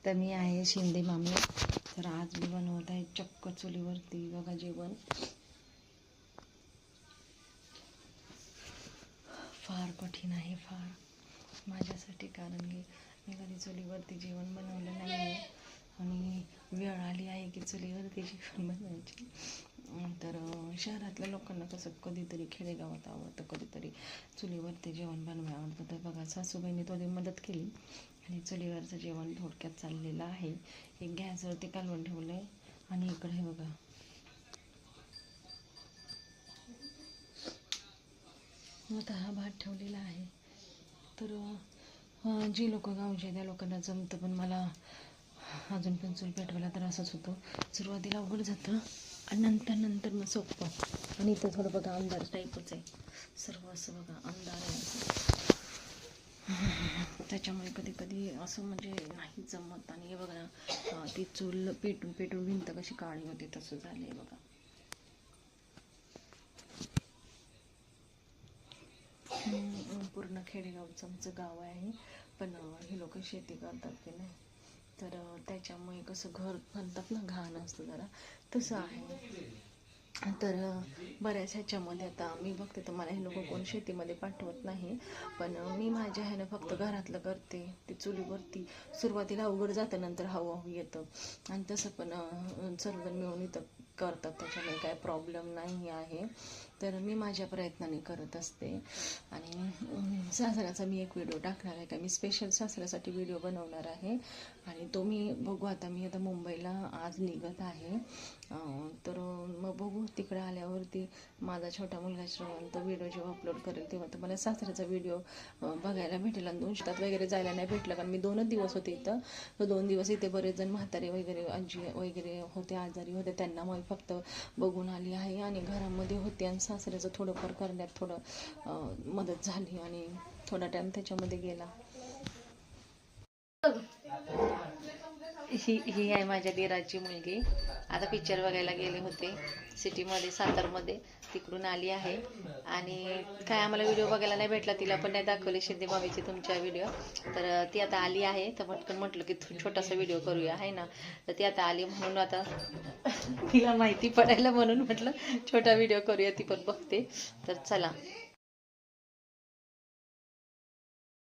तर मी आहे शिंदे मामी. तर आज मी बनवत आहे चक्क चुलीवरती बघा जेवण. फार कठीण आहे फार माझ्यासाठी, कारण की मी कधी चुलीवरती जेवण बनवलं नाही आहे आणि वेळ आली आहे की चुलीवरती जेवण बनवायची. तर शहरातल्या लोकांना कसं कधीतरी खेडेगावात आवडतं, कधीतरी चुलीवरती जेवण बनवायला आवडतं. तर बघा सासूबाईंनी थोडी मदत केली आणि चुलीवरचं जेवण थोडक्यात चाललेलं आहे. हे गॅसवरती कालवून ठेवलं आहे आणि इकडे बघा आता हा भात ठेवलेला आहे. तर जी लोक गावचे त्या लोकांना जमतं, पण मला अजून पण चूल पेटवायला तर असंच होतं. सुरुवातीला अवघड जातं आणि नंतर मग सोपं. आणि इथं थोडं बघा अंधार टाईपच आहे सर्व, असं बघा अंधार आहे असं. त्याच्यामुळे कधी कधी असं म्हणजे नाही जमत. आणि हे बघा ना, ती चूल पेटून भिंत कशी काळी होते तसं झालं आहे बघा. पूर्ण खेडेगावचं आमचं गाव आहे, पण हे लोक शेती करतात की नाही, तर त्याच्यामुळे कसं घर म्हणतात ना घाण असतं जरा, तसं आहे. तर बऱ्याच ह्याच्यामध्ये आता मी बघते तर मला हे लोक कोण शेतीमध्ये पाठवत नाही, पण मी माझ्या ह्यानं फक्त घरातलं करते. ते चुलीवरती सुरुवातीला अवघड जातं, नंतर हळूहळू येतं. आणि तसं पण सर्वजण मिळून इथं करतात, त्याच्यामुळे काय प्रॉब्लेम नाही आहे. तर मी माझ्या प्रयत्नाने करत असते. आणि सासऱ्याचा मी एक व्हिडिओ टाकणार आहे, का मी स्पेशल सासऱ्यासाठी व्हिडिओ बनवणार आहे. आणि तो मी बघू, आता मी आता मुंबईला आज निघत आहे. तर मग बघू तिकडे आल्यावरती माझा छोटा मुलगा श्रवण तो व्हिडिओ जेव्हा अपलोड करेल तेव्हा तुम्हाला सासऱ्याचा व्हिडिओ बघायला भेटेल. आणि 2 शेतात वगैरे जायला नाही भेटलं, कारण मी 2च दिवस होते इथं. तर 2 दिवस इथे बरेच जण म्हातारे वगैरे आजी वगैरे होते, आजारी होते, त्यांना मग फक्त बघून आली आहे. आणि घरामध्ये होते आणि सासऱ्याचं थोडंफार करण्यात थोडं मदत झाली आणि थोडा टाईम त्याच्यामध्ये गेला. ही आहे माझ्या दिराची मुलगी. आता पिक्चर बघायला गेले होते सिटीमध्ये, सातारमध्ये, तिकडून आली आहे. आणि काय आम्हाला व्हिडिओ बघायला नाही भेटला, तिला पण नाही दाखवले शिंदे मामीचे तुमच्या व्हिडिओ. तर ती आता आली आहे, तर पटकन म्हटलं की छोटासा व्हिडिओ करूया आहे ना. तर ती आता आली म्हणून आता तिला माहिती पडायला म्हणून म्हटलं छोटा व्हिडिओ करूया, ती पण बघते. तर चला.